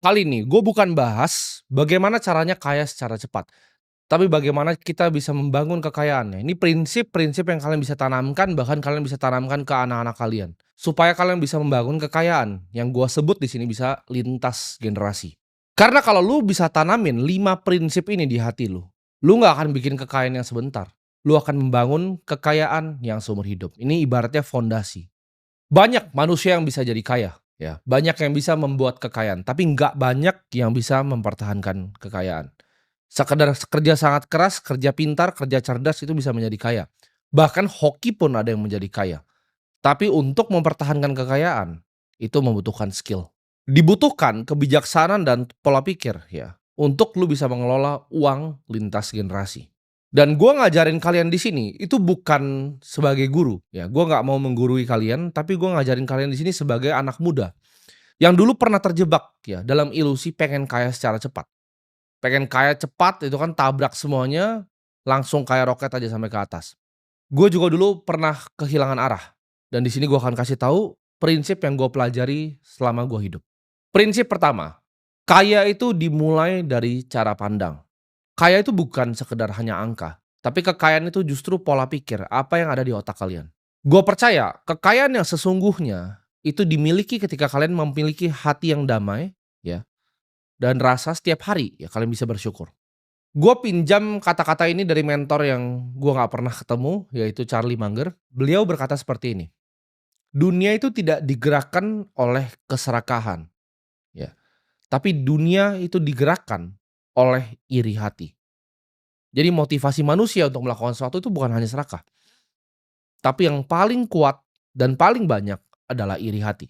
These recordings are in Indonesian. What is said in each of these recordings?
Kali ini gue bukan bahas bagaimana caranya kaya secara cepat, tapi bagaimana kita bisa membangun kekayaannya. Ini prinsip-prinsip yang kalian bisa tanamkan, bahkan kalian bisa tanamkan ke anak-anak kalian. Supaya kalian bisa membangun kekayaan yang gue sebut di sini bisa lintas generasi. Karena kalau lu bisa tanamin 5 prinsip ini di hati lu nggak akan bikin kekayaan yang sebentar. Lu akan membangun kekayaan yang seumur hidup. Ini ibaratnya fondasi. Banyak manusia yang bisa jadi kaya, ya. Banyak yang bisa membuat kekayaan, tapi nggak banyak yang bisa mempertahankan kekayaan. Sekedar kerja sangat keras, kerja pintar, kerja cerdas itu bisa menjadi kaya. Bahkan hoki pun ada yang menjadi kaya. Tapi untuk mempertahankan kekayaan, itu membutuhkan skill. Dibutuhkan kebijaksanaan dan pola pikir ya, untuk lu bisa mengelola uang lintas generasi. Dan gua ngajarin kalian di sini itu bukan sebagai guru ya, gua nggak mau menggurui kalian, tapi gua ngajarin kalian di sini sebagai anak muda yang dulu pernah terjebak ya dalam ilusi pengen kaya secara cepat. Pengen kaya cepat itu kan tabrak semuanya, langsung kayak roket aja sampai ke atas. Gue juga dulu pernah kehilangan arah, dan di sini gue akan kasih tahu prinsip yang gue pelajari selama gue hidup. Prinsip pertama, kaya itu dimulai dari cara pandang. Kaya itu bukan sekedar hanya angka, tapi kekayaan itu justru pola pikir, apa yang ada di otak kalian. Gue percaya kekayaan yang sesungguhnya itu dimiliki ketika kalian memiliki hati yang damai, ya, dan rasa setiap hari ya kalian bisa bersyukur. Gue pinjam kata-kata ini dari mentor yang gue nggak pernah ketemu, yaitu Charlie Munger. Beliau berkata seperti ini, dunia itu tidak digerakkan oleh keserakahan, ya, tapi dunia itu digerakkan oleh iri hati. Jadi motivasi manusia untuk melakukan sesuatu itu bukan hanya serakah, tapi yang paling kuat dan paling banyak adalah iri hati.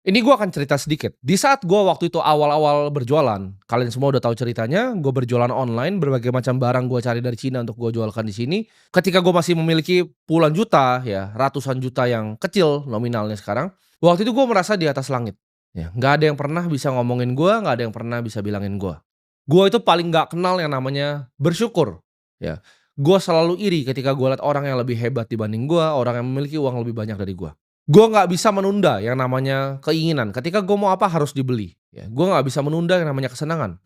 Ini gue akan cerita sedikit. Di saat gue waktu itu awal-awal berjualan, kalian semua udah tahu ceritanya, gue berjualan online, berbagai macam barang gue cari dari Cina untuk gue jualkan di sini. Ketika gue masih memiliki puluhan juta, ya ratusan juta yang kecil nominalnya sekarang, waktu itu gue merasa di atas langit. Ya, nggak ada yang pernah bisa ngomongin gue, nggak ada yang pernah bisa bilangin gue. Gue itu paling nggak kenal yang namanya bersyukur. Ya, gue selalu iri ketika gue lihat orang yang lebih hebat dibanding gue, orang yang memiliki uang lebih banyak dari gue. Gue nggak bisa menunda yang namanya keinginan, ketika gue mau apa harus dibeli, ya. Gue nggak bisa menunda yang namanya kesenangan.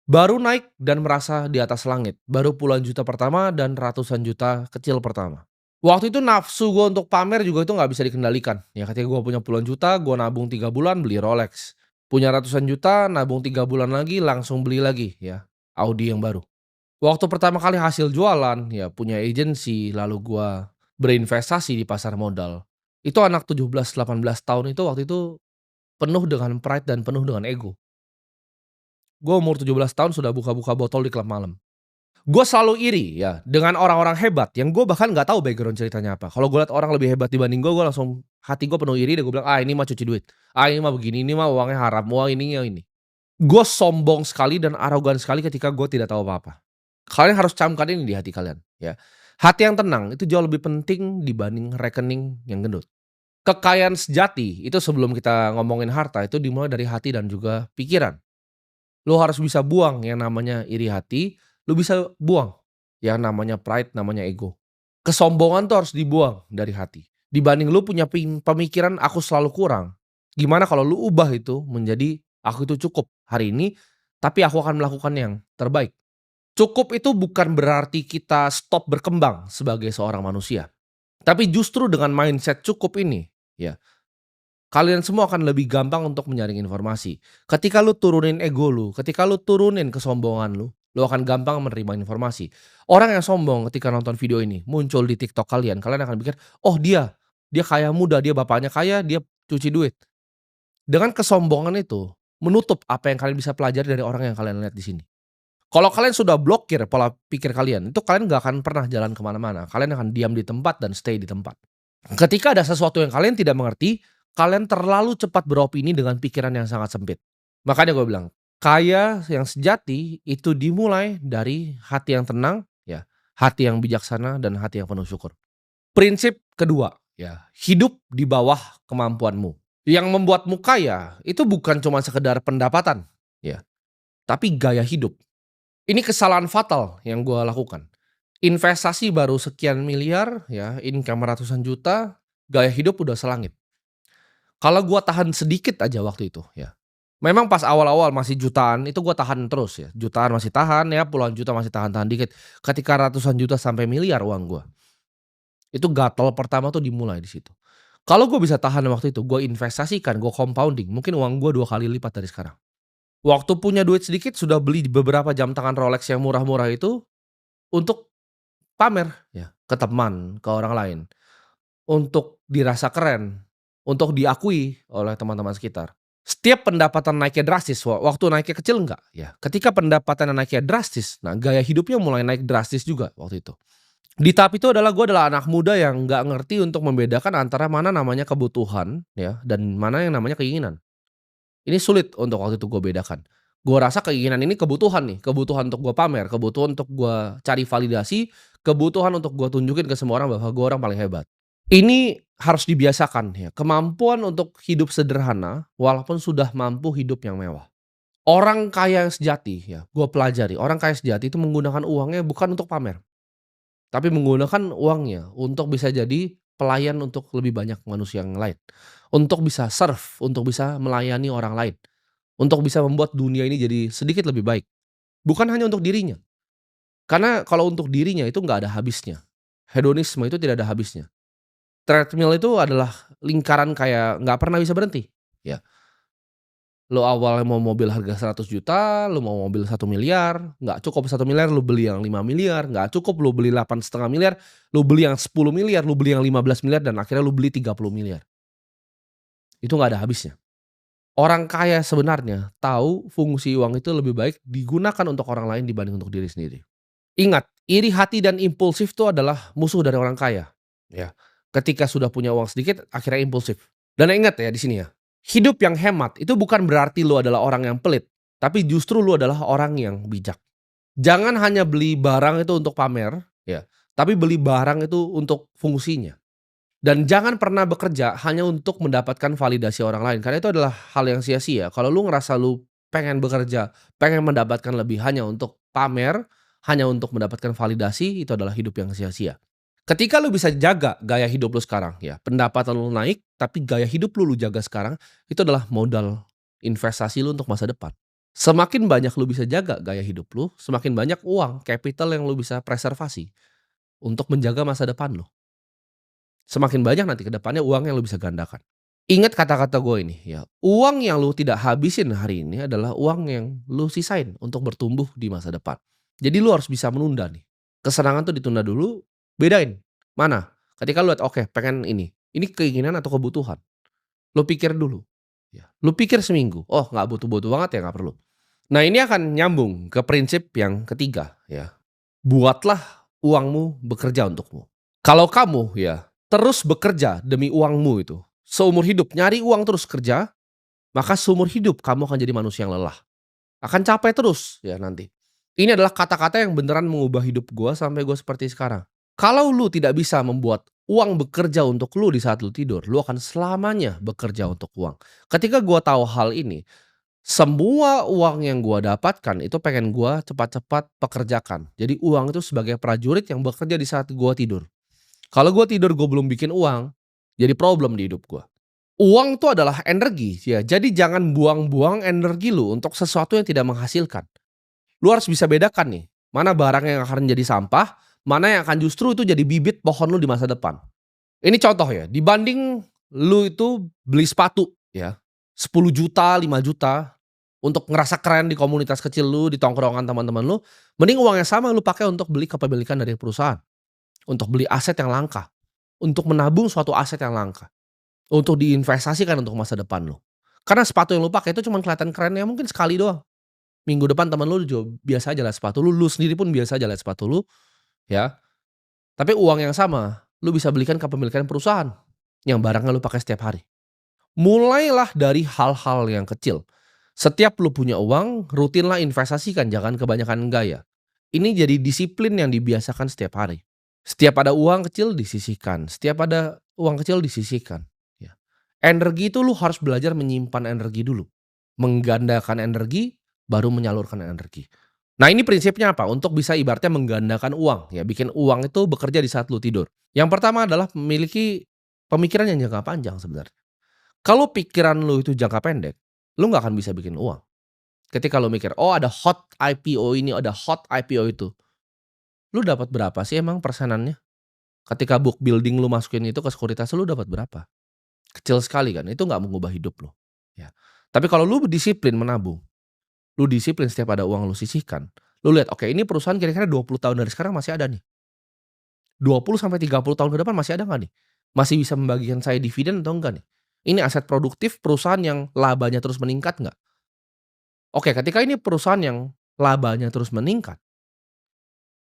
Baru naik dan merasa di atas langit, baru puluhan juta pertama dan ratusan juta kecil pertama. Waktu itu nafsu gue untuk pamer juga itu nggak bisa dikendalikan, ya ketika gue punya puluhan juta, gue nabung 3 bulan beli Rolex. Punya ratusan juta, nabung 3 bulan lagi langsung beli lagi ya, Audi yang baru. Waktu pertama kali hasil jualan, ya punya agensi, lalu gua berinvestasi di pasar modal. Itu anak 17, 18 tahun itu waktu itu penuh dengan pride dan penuh dengan ego. Gua umur 17 tahun sudah buka-buka botol di klub malam. Gua selalu iri ya dengan orang-orang hebat yang gua bahkan nggak tahu background ceritanya apa. Kalau gua lihat orang lebih hebat dibanding gua langsung hati gua penuh iri dan gua bilang, "Ah ini mah cuci duit. Ah ini mah begini, ini mah uangnya haram, wah ini ya ini." Gua sombong sekali dan arogan sekali ketika gua tidak tahu apa-apa. Kalian harus camkan ini di hati kalian, ya. Hati yang tenang itu jauh lebih penting dibanding rekening yang gendut. Kekayaan sejati itu sebelum kita ngomongin harta itu dimulai dari hati dan juga pikiran. Lu harus bisa buang yang namanya iri hati, lu bisa buang yang namanya pride, namanya ego. Kesombongan tuh harus dibuang dari hati. Dibanding lu punya pemikiran aku selalu kurang. Gimana kalau lu ubah itu menjadi aku itu cukup hari ini, tapi aku akan melakukan yang terbaik. Cukup itu bukan berarti kita stop berkembang sebagai seorang manusia. Tapi justru dengan mindset cukup ini, ya, kalian semua akan lebih gampang untuk menyaring informasi. Ketika lu turunin ego lu, ketika lu turunin kesombongan lu akan gampang menerima informasi. Orang yang sombong ketika nonton video ini muncul di TikTok kalian, kalian akan pikir, "Oh dia kaya muda, dia bapaknya kaya, dia cuci duit." Dengan kesombongan itu menutup apa yang kalian bisa pelajari dari orang yang kalian lihat di sini. Kalau kalian sudah blokir pola pikir kalian, itu kalian nggak akan pernah jalan kemana mana. Kalian akan diam di tempat dan stay di tempat. Ketika ada sesuatu yang kalian tidak mengerti, kalian terlalu cepat beropini dengan pikiran yang sangat sempit. Makanya gue bilang, kaya yang sejati itu dimulai dari hati yang tenang, ya, hati yang bijaksana dan hati yang penuh syukur. Prinsip kedua, ya, hidup di bawah kemampuanmu. Yang membuatmu kaya itu bukan cuma sekedar pendapatan, ya, tapi gaya hidup. Ini kesalahan fatal yang gue lakukan. Investasi baru sekian miliar, ya, income ratusan juta, gaya hidup udah selangit. Kalau gue tahan sedikit aja waktu itu, ya. Memang pas awal-awal masih jutaan itu gua tahan terus ya, jutaan masih tahan ya, puluhan juta masih tahan-tahan dikit. Ketika ratusan juta sampai miliar uang gua, itu gatal pertama tuh dimulai di situ. Kalau gua bisa tahan waktu itu, gua investasikan, gua compounding, mungkin uang gua 2 kali lipat dari sekarang. Waktu punya duit sedikit sudah beli beberapa jam tangan Rolex yang murah-murah itu untuk pamer ya, ke teman, ke orang lain, untuk dirasa keren, untuk diakui oleh teman-teman sekitar. Setiap pendapatan naiknya drastis, waktu naiknya kecil enggak, ya. Ketika pendapatan naiknya drastis, nah gaya hidupnya mulai naik drastis juga waktu itu. Di tahap itu adalah gue adalah anak muda yang nggak ngerti untuk membedakan antara mana namanya kebutuhan ya, dan mana yang namanya keinginan. Ini sulit untuk waktu itu gue bedakan. Gue rasa keinginan ini kebutuhan nih, kebutuhan untuk gue pamer, kebutuhan untuk gue cari validasi, kebutuhan untuk gue tunjukin ke semua orang bahwa gue orang paling hebat. Ini harus dibiasakan ya, kemampuan untuk hidup sederhana walaupun sudah mampu hidup yang mewah. Orang kaya yang sejati ya, gue pelajari, orang kaya sejati itu menggunakan uangnya bukan untuk pamer, tapi menggunakan uangnya untuk bisa jadi pelayan untuk lebih banyak manusia yang lain. Untuk bisa serve, untuk bisa melayani orang lain. Untuk bisa membuat dunia ini jadi sedikit lebih baik. Bukan hanya untuk dirinya. Karena kalau untuk dirinya itu nggak ada habisnya. Hedonisme itu tidak ada habisnya. Treadmill itu adalah lingkaran kayak nggak pernah bisa berhenti. Ya, lo awalnya mau mobil harga 100 juta, lo mau mobil 1 miliar, nggak cukup 1 miliar, lo beli yang 5 miliar, nggak cukup lo beli 8,5 miliar, lo beli yang 10 miliar, lo beli yang 15 miliar, dan akhirnya lo beli 30 miliar. Itu nggak ada habisnya. Orang kaya sebenarnya tahu fungsi uang itu lebih baik digunakan untuk orang lain dibanding untuk diri sendiri. Ingat, iri hati dan impulsif itu adalah musuh dari orang kaya. Ya, ketika sudah punya uang sedikit, akhirnya impulsif. Dan ingat ya di sini ya, hidup yang hemat itu bukan berarti lu adalah orang yang pelit, tapi justru lu adalah orang yang bijak. Jangan hanya beli barang itu untuk pamer, ya, tapi beli barang itu untuk fungsinya. Dan jangan pernah bekerja hanya untuk mendapatkan validasi orang lain, karena itu adalah hal yang sia-sia. Kalau lu ngerasa lu pengen bekerja, pengen mendapatkan lebih hanya untuk pamer, hanya untuk mendapatkan validasi, itu adalah hidup yang sia-sia. Ketika lu bisa jaga gaya hidup lu sekarang ya, pendapatan lu naik, tapi gaya hidup lu jaga sekarang, itu adalah modal investasi lu untuk masa depan. Semakin banyak lu bisa jaga gaya hidup lu, semakin banyak uang, capital yang lu bisa preservasi untuk menjaga masa depan lu. Semakin banyak nanti ke depannya uang yang lu bisa gandakan. Ingat kata-kata gue ini ya, uang yang lu tidak habisin hari ini adalah uang yang lu sisain untuk bertumbuh di masa depan. Jadi lu harus bisa menunda nih. Kesenangan tuh ditunda dulu, bedain. Mana? Ketika lu lihat, oke pengen ini keinginan atau kebutuhan. Lu pikir dulu. Ya. Lu pikir seminggu, oh nggak butuh-butuh banget ya nggak perlu. Nah ini akan nyambung ke prinsip yang ketiga ya. Buatlah uangmu bekerja untukmu. Kalau kamu ya terus bekerja demi uangmu itu, seumur hidup nyari uang terus kerja, maka seumur hidup kamu akan jadi manusia yang lelah. Akan capek terus ya nanti. Ini adalah kata-kata yang beneran mengubah hidup gua sampai gua seperti sekarang. Kalau lu tidak bisa membuat uang bekerja untuk lu di saat lu tidur, lu akan selamanya bekerja untuk uang. Ketika gua tahu hal ini, semua uang yang gua dapatkan itu pengen gua cepat-cepat pekerjakan. Jadi uang itu sebagai prajurit yang bekerja di saat gua tidur. Kalau gua tidur gua belum bikin uang, jadi problem di hidup gua. Uang itu adalah energi ya, jadi jangan buang-buang energi lu untuk sesuatu yang tidak menghasilkan. Lu harus bisa bedakan nih, mana barang yang akan jadi sampah, mana yang akan justru itu jadi bibit pohon lu di masa depan. Ini contoh ya, dibanding lu itu beli sepatu ya, 10 juta, 5 juta untuk ngerasa keren di komunitas kecil lu, di tongkrongan teman-teman lu, mending uang yang sama lu pakai untuk beli kepemilikan dari perusahaan, untuk beli aset yang langka, untuk menabung suatu aset yang langka, untuk diinvestasikan untuk masa depan lu. Karena sepatu yang lu pakai itu cuman kelihatan kerennya mungkin sekali doang. Minggu depan teman lu juga biasa aja lihat sepatu lu sendiri pun biasa aja lihat sepatu lu, ya. Tapi uang yang sama, lu bisa belikan kepemilikan perusahaan, yang barangnya lu pakai setiap hari. Mulailah dari hal-hal yang kecil. Setiap lu punya uang, rutinlah investasikan, jangan kebanyakan gaya. Ini jadi disiplin yang dibiasakan setiap hari. Setiap ada uang kecil disisihkan, setiap ada uang kecil disisihkan, ya. Energi itu lu harus belajar menyimpan energi dulu, menggandakan energi, baru menyalurkan energi. Nah ini prinsipnya apa? Untuk bisa ibaratnya menggandakan uang, ya bikin uang itu bekerja di saat lu tidur. Yang pertama adalah memiliki pemikiran yang jangka panjang sebenarnya. Kalau pikiran lu itu jangka pendek, lu nggak akan bisa bikin uang. Ketika lu mikir, "Oh ada hot IPO ini, ada hot IPO itu." Lu dapat berapa sih emang persenannya? Ketika book building lu masukin itu ke sekuritas lu dapat berapa? Kecil sekali kan, itu nggak mengubah hidup lu, ya. Tapi kalau lu disiplin menabung, lu disiplin setiap ada uang lu sisihkan, lu lihat, oke ini perusahaan kira-kira 20 tahun dari sekarang masih ada nih, 20 sampai 30 tahun ke depan masih ada nggak nih? Masih bisa membagikan saya dividen atau enggak nih? Ini aset produktif perusahaan yang labanya terus meningkat nggak? Oke, ketika ini perusahaan yang labanya terus meningkat,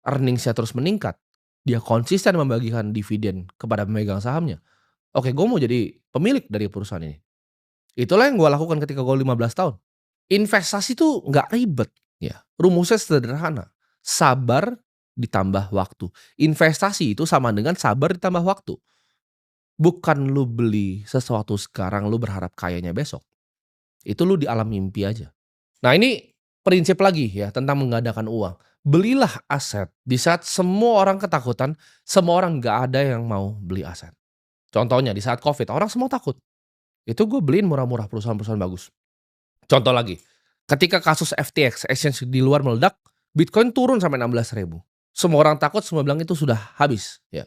earnings-nya terus meningkat, dia konsisten membagikan dividen kepada pemegang sahamnya, oke gue mau jadi pemilik dari perusahaan ini. Itulah yang gue lakukan ketika gue 15 tahun. Investasi tuh nggak ribet, ya. Rumusnya sederhana, sabar ditambah waktu. Investasi itu sama dengan sabar ditambah waktu. Bukan lu beli sesuatu sekarang lu berharap kayanya besok. Itu lu di alam mimpi aja. Nah ini prinsip lagi ya tentang menggandakan uang. Belilah aset di saat semua orang ketakutan, semua orang nggak ada yang mau beli aset. Contohnya di saat Covid, orang semua takut. Itu gue beliin murah-murah perusahaan-perusahaan bagus. Contoh lagi, ketika kasus FTX, exchange di luar meledak, Bitcoin turun sampai 16.000. Semua orang takut, semua bilang itu sudah habis. Ya,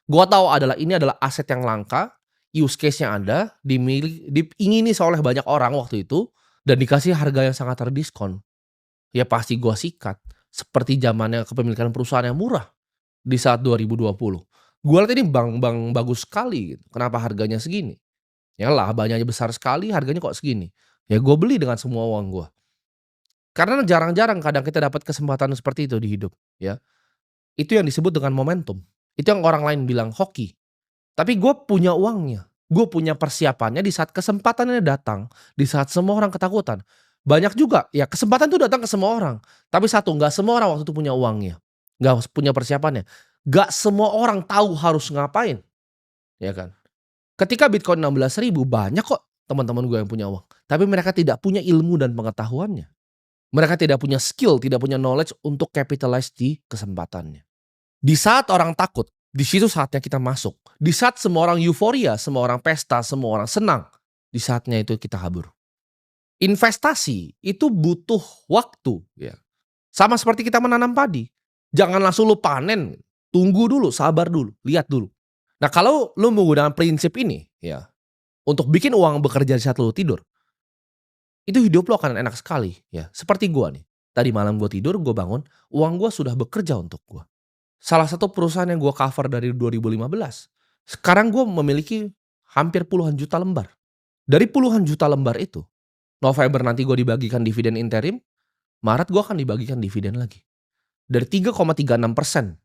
gua tahu ini adalah aset yang langka, use case-nya ada, diingini oleh banyak orang waktu itu, dan dikasih harga yang sangat terdiskon. Ya pasti gua sikat. Seperti zamannya kepemilikan perusahaan yang murah di saat 2020. Gua lihat ini bank-bank bagus sekali gitu. Kenapa harganya segini? Ya labanya besar sekali, harganya kok segini. Ya gue beli dengan semua uang gue. Karena jarang-jarang kadang kita dapat kesempatan seperti itu di hidup, ya. Itu yang disebut dengan momentum. Itu yang orang lain bilang hoki. Tapi gue punya uangnya. Gue punya persiapannya di saat kesempatannya datang, di saat semua orang ketakutan. Banyak juga, ya kesempatan itu datang ke semua orang. Tapi satu, nggak semua orang waktu itu punya uangnya, nggak punya persiapannya. Nggak semua orang tahu harus ngapain, ya kan? Ketika Bitcoin 16.000 banyak kok teman-teman gue yang punya uang. Tapi mereka tidak punya ilmu dan pengetahuannya. Mereka tidak punya skill, tidak punya knowledge untuk capitalize di kesempatannya. Di saat orang takut, di situ saatnya kita masuk. Di saat semua orang euforia, semua orang pesta, semua orang senang, di saatnya itu kita kabur. Investasi itu butuh waktu, ya. Sama seperti kita menanam padi. Jangan langsung lu panen, tunggu dulu, sabar dulu, lihat dulu. Nah, kalau lu menggunakan prinsip ini, ya, untuk bikin uang bekerja di saat lu tidur, itu hidup lo akan enak sekali, ya. Seperti gua nih, tadi malam gua tidur, gua bangun, uang gua sudah bekerja untuk gua. Salah satu perusahaan yang gua cover dari 2015, sekarang gua memiliki hampir puluhan juta lembar. Dari puluhan juta lembar itu, November nanti gua dibagikan dividen interim, Maret gua akan dibagikan dividen lagi. Dari 3,36%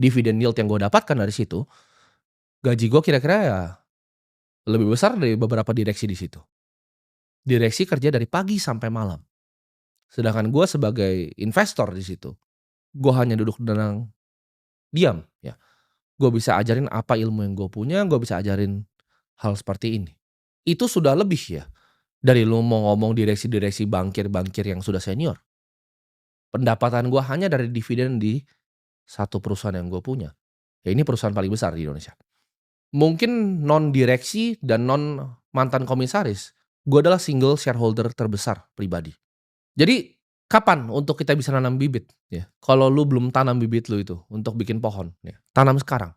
dividen yield yang gua dapatkan dari situ, gaji gua kira-kira ya lebih besar dari beberapa direksi di situ. Direksi kerja dari pagi sampai malam. Sedangkan gue sebagai investor di situ, gue hanya duduk tenang, diam, ya. Gue bisa ajarin apa ilmu yang gue punya, gue bisa ajarin hal seperti ini. Itu sudah lebih ya dari lu mau ngomong direksi-direksi bankir-bankir yang sudah senior. Pendapatan gue hanya dari dividen di satu perusahaan yang gue punya. Ya ini perusahaan paling besar di Indonesia. Mungkin non direksi dan non mantan komisaris, gue adalah single shareholder terbesar pribadi. Jadi kapan untuk kita bisa nanam bibit ya? Kalau lu belum tanam bibit lu itu untuk bikin pohon ya, tanam sekarang.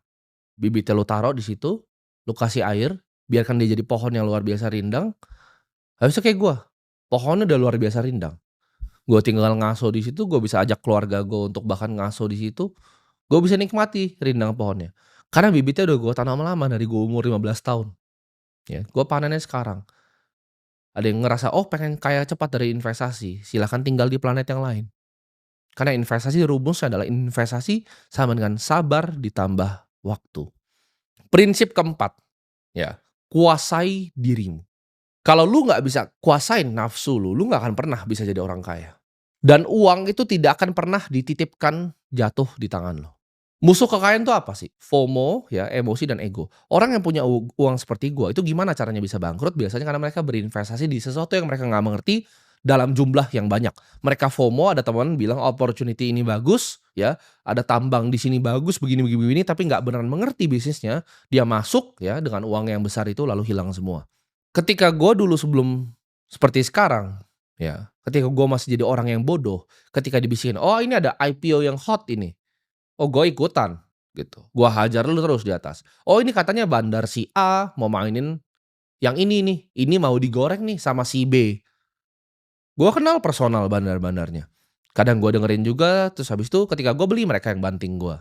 Bibitnya lu taruh di situ, lu kasih air, biarkan dia jadi pohon yang luar biasa rindang. Habis itu kayak gua, pohonnya udah luar biasa rindang. Gua tinggal ngaso di situ, gua bisa ajak keluarga gua untuk bahkan ngaso di situ. Gua bisa nikmati rindang pohonnya. Karena bibitnya udah gua tanam lama dari gua umur 15 tahun. Ya, gua panennya sekarang. Ada yang ngerasa, "Oh pengen kaya cepat dari investasi." Silahkan tinggal di planet yang lain. Karena investasi rumusnya adalah investasi sama dengan sabar ditambah waktu. Prinsip keempat, ya, kuasai dirimu. Kalau lu nggak bisa kuasain nafsu lu nggak akan pernah bisa jadi orang kaya. Dan uang itu tidak akan pernah dititipkan jatuh di tangan lo. Musuh kekayaan itu apa sih? FOMO, ya, emosi dan ego. Orang yang punya uang seperti gua itu gimana caranya bisa bangkrut? Biasanya karena mereka berinvestasi di sesuatu yang mereka nggak mengerti dalam jumlah yang banyak. Mereka FOMO, ada teman bilang opportunity ini bagus, ya, ada tambang di sini bagus, begini begini begini, tapi nggak beneran mengerti bisnisnya. Dia masuk ya dengan uang yang besar itu lalu hilang semua. Ketika gua dulu sebelum Seperti sekarang, ya, ketika gue masih jadi orang yang bodoh, ketika dibisikin, "Oh ini ada IPO yang hot ini." Oh gue ikutan, gitu. Gue hajar lu terus di atas. "Oh ini katanya bandar si A mau mainin yang ini nih, ini mau digoreng nih sama si B." Gue kenal personal bandar-bandarnya. Kadang gue dengerin juga, terus habis itu ketika gue beli mereka yang banting gue.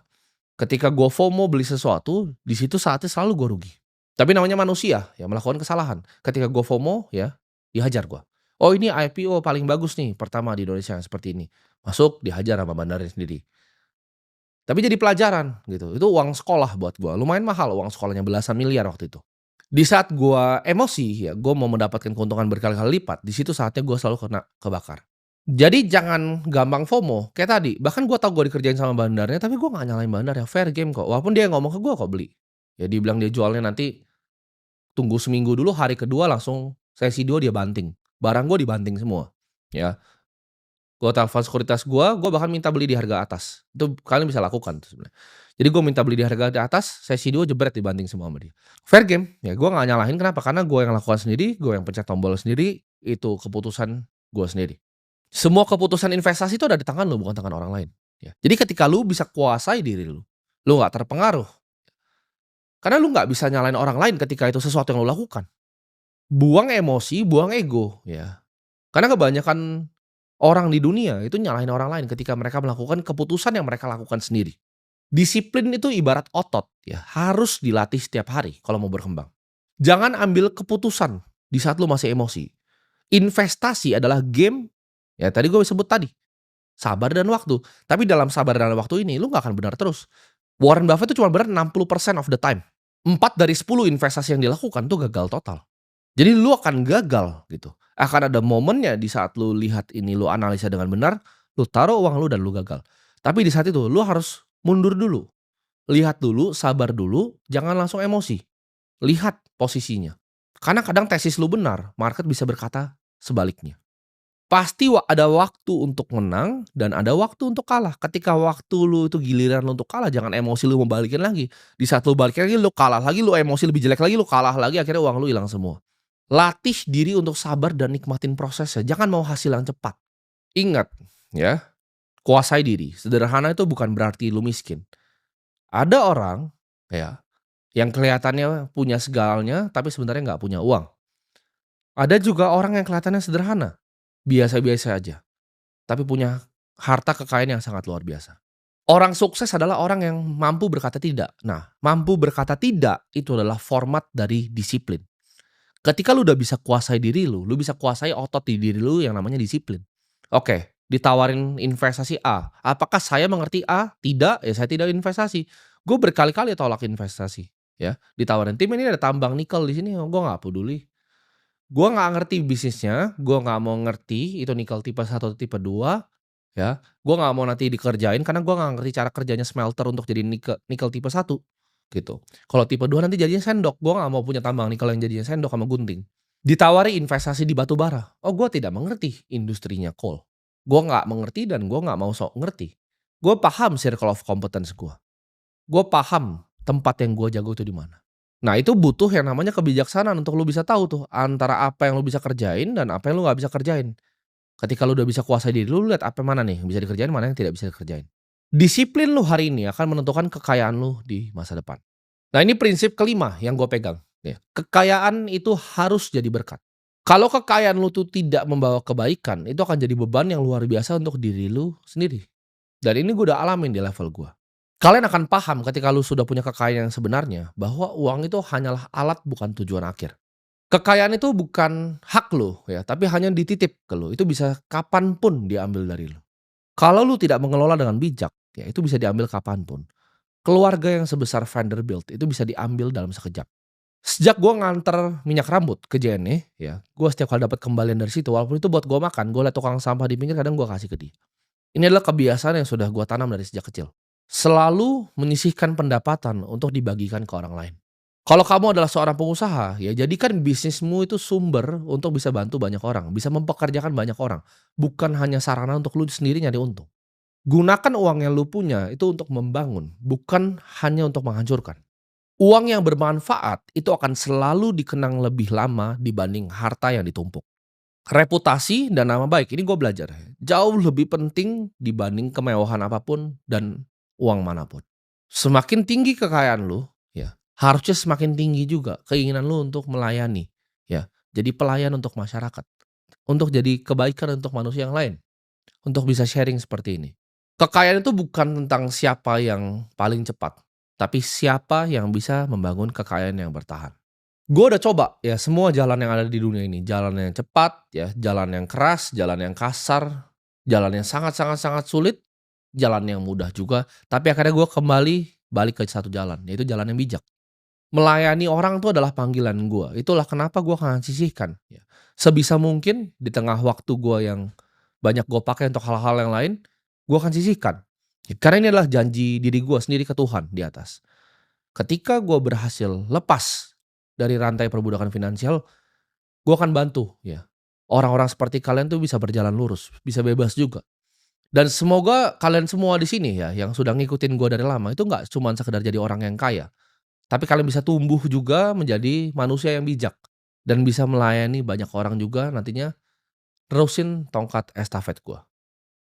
Ketika gue FOMO beli sesuatu, di situ saatnya selalu gue rugi. Tapi namanya manusia yang melakukan kesalahan. Ketika gue FOMO ya, dihajar gue. Oh ini IPO paling bagus nih, pertama di Indonesia yang seperti ini. Masuk dihajar sama bandarnya sendiri. Tapi jadi pelajaran gitu, itu uang sekolah buat gue, lumayan mahal uang sekolahnya belasan miliar waktu itu. Di saat gue emosi ya, gue mau mendapatkan keuntungan berkali-kali lipat, di situ saatnya gue selalu kena kebakar. Jadi jangan gampang FOMO, kayak tadi, bahkan gue tahu gue dikerjain sama bandarnya, tapi gue nggak nyalain bandarnya, fair game kok, walaupun dia ngomong ke gue kok beli. Ya dibilang dia jualnya nanti tunggu seminggu dulu, hari kedua langsung sesi 2 dia banting. Barang gue dibanting semua, ya. Gue telepon sekuritas gue bahkan minta beli di harga atas. Itu kalian bisa lakukan tuh sebenarnya. Jadi gue minta beli di harga di atas, sesi 2 jebret dibanting semua sama dia. Fair game, ya gue nggak nyalahin kenapa, karena gue yang lakukan sendiri, gue yang pencet tombol sendiri, itu keputusan gue sendiri. Semua keputusan investasi itu ada di tangan lu, bukan tangan orang lain, ya. Jadi ketika lu bisa kuasai diri lu nggak terpengaruh, karena lu nggak bisa nyalain orang lain ketika itu sesuatu yang lu lakukan. Buang emosi, buang ego, ya. Karena kebanyakan orang di dunia itu nyalahin orang lain ketika mereka melakukan keputusan yang mereka lakukan sendiri. Disiplin itu ibarat otot ya, harus dilatih setiap hari kalau mau berkembang. Jangan ambil keputusan di saat lu masih emosi. Investasi adalah game, ya tadi gue sebut tadi, sabar dan waktu. Tapi dalam sabar dan waktu ini lu nggak akan benar terus. Warren Buffett itu cuma benar 60% of the time. 4 dari 10 investasi yang dilakukan tuh gagal total. Jadi lu akan gagal gitu. Akan ada momennya di saat lu lihat ini, lu analisa dengan benar, lu taruh uang lu dan lu gagal. Tapi di saat itu lu harus mundur dulu, lihat dulu, sabar dulu, jangan langsung emosi. Lihat posisinya. Karena kadang tesis lu benar, market bisa berkata sebaliknya. Pasti ada waktu untuk menang dan ada waktu untuk kalah. Ketika waktu lu itu giliran lu untuk kalah, jangan emosi lu mau balikin lagi. Di saat lu balikin lagi, lu kalah lagi, lu emosi lebih jelek lagi, lu kalah lagi, akhirnya uang lu hilang semua. Latih diri untuk sabar dan nikmatin prosesnya, jangan mau hasil yang cepat. Ingat ya, kuasai diri. Sederhana itu bukan berarti lu miskin. Ada orang ya, yang kelihatannya punya segalanya tapi sebenarnya nggak punya uang. Ada juga orang yang kelihatannya sederhana, biasa-biasa aja, tapi punya harta kekayaan yang sangat luar biasa. Orang sukses adalah orang yang mampu berkata tidak. Nah, mampu berkata tidak itu adalah format dari disiplin. Ketika lu udah bisa kuasai diri lu bisa kuasai otot di diri lu yang namanya disiplin. Oke, ditawarin investasi A, apakah saya mengerti A? Tidak, ya saya tidak investasi. Gue berkali-kali tolak investasi, ya. Ditawarin, "Tim ini ada tambang nikel di sini." Oh, gue nggak peduli. Gue nggak ngerti bisnisnya, gue nggak mau ngerti itu nikel tipe 1 atau tipe 2, ya. Gue nggak mau nanti dikerjain karena gue nggak ngerti cara kerjanya smelter untuk jadi nikel nikel tipe 1. Gitu. Kalau tipe 2 nanti jadinya sendok, gue nggak mau punya tambang nikel yang jadinya sendok sama gunting. Ditawari investasi di batu bara, oh gue tidak mengerti industrinya coal. Gue nggak mengerti dan gue nggak mau sok ngerti. Gue paham circle of competence gue. Gue paham tempat yang gue jago itu di mana. Nah itu butuh yang namanya kebijaksanaan untuk lu bisa tahu tuh antara apa yang lu bisa kerjain dan apa yang lu nggak bisa kerjain. Ketika lu udah bisa kuasai diri lu lihat apa mana nih yang bisa dikerjain, mana yang tidak bisa dikerjain. Disiplin lu hari ini akan menentukan kekayaan lu di masa depan. Nah ini prinsip kelima yang gue pegang, ya. Kekayaan itu harus jadi berkat. Kalau kekayaan lu tuh tidak membawa kebaikan, itu akan jadi beban yang luar biasa untuk diri lu sendiri. Dan ini gue udah alamin di level gue. Kalian akan paham ketika lu sudah punya kekayaan yang sebenarnya, bahwa uang itu hanyalah alat bukan tujuan akhir. Kekayaan itu bukan hak lu ya, tapi hanya dititip ke lu. Itu bisa kapan pun diambil dari lu. Kalau lu tidak mengelola dengan bijak, ya itu bisa diambil kapan pun. Keluarga yang sebesar Vanderbilt itu bisa diambil dalam sekejap. Sejak gue nganter minyak rambut ke JNE, ya, gue setiap kali dapat kembalian dari situ, walaupun itu buat gue makan, gue liat tukang sampah di pinggir kadang gue kasih ke dia. Ini adalah kebiasaan yang sudah gue tanam dari sejak kecil. Selalu menyisihkan pendapatan untuk dibagikan ke orang lain. Kalau kamu adalah seorang pengusaha, ya jadikan bisnismu itu sumber untuk bisa bantu banyak orang, bisa mempekerjakan banyak orang, bukan hanya sarana untuk lu sendiri nyari untung. Gunakan uang yang lu punya itu untuk membangun, bukan hanya untuk menghancurkan. Uang yang bermanfaat itu akan selalu dikenang lebih lama dibanding harta yang ditumpuk. Reputasi dan nama baik, ini gue belajar, jauh lebih penting dibanding kemewahan apapun dan uang manapun. Semakin tinggi kekayaan lu, ya, harusnya semakin tinggi juga keinginan lu untuk melayani, ya. Jadi pelayan untuk masyarakat, untuk jadi kebaikan untuk manusia yang lain, untuk bisa sharing seperti ini. Kekayaan itu bukan tentang siapa yang paling cepat, tapi siapa yang bisa membangun kekayaan yang bertahan. Gue udah coba ya semua jalan yang ada di dunia ini, jalan yang cepat ya, jalan yang keras, jalan yang kasar, jalan yang sangat sangat sangat sulit, jalan yang mudah juga, tapi akhirnya gue kembali balik ke satu jalan, yaitu jalan yang bijak. Melayani orang itu adalah panggilan gue, itulah kenapa gue akan sisihkan ya, sebisa mungkin di tengah waktu gue yang banyak gue pakai untuk hal-hal yang lain, gue akan sisihkan. Karena ini adalah janji diri gue sendiri ke Tuhan di atas. Ketika gue berhasil lepas dari rantai perbudakan finansial, gue akan bantu ya, orang-orang seperti kalian tuh bisa berjalan lurus, bisa bebas juga. Dan semoga kalian semua di sini ya, yang sudah ngikutin gue dari lama, itu nggak cuman sekedar jadi orang yang kaya, tapi kalian bisa tumbuh juga menjadi manusia yang bijak, dan bisa melayani banyak orang juga nantinya, terusin tongkat estafet gue.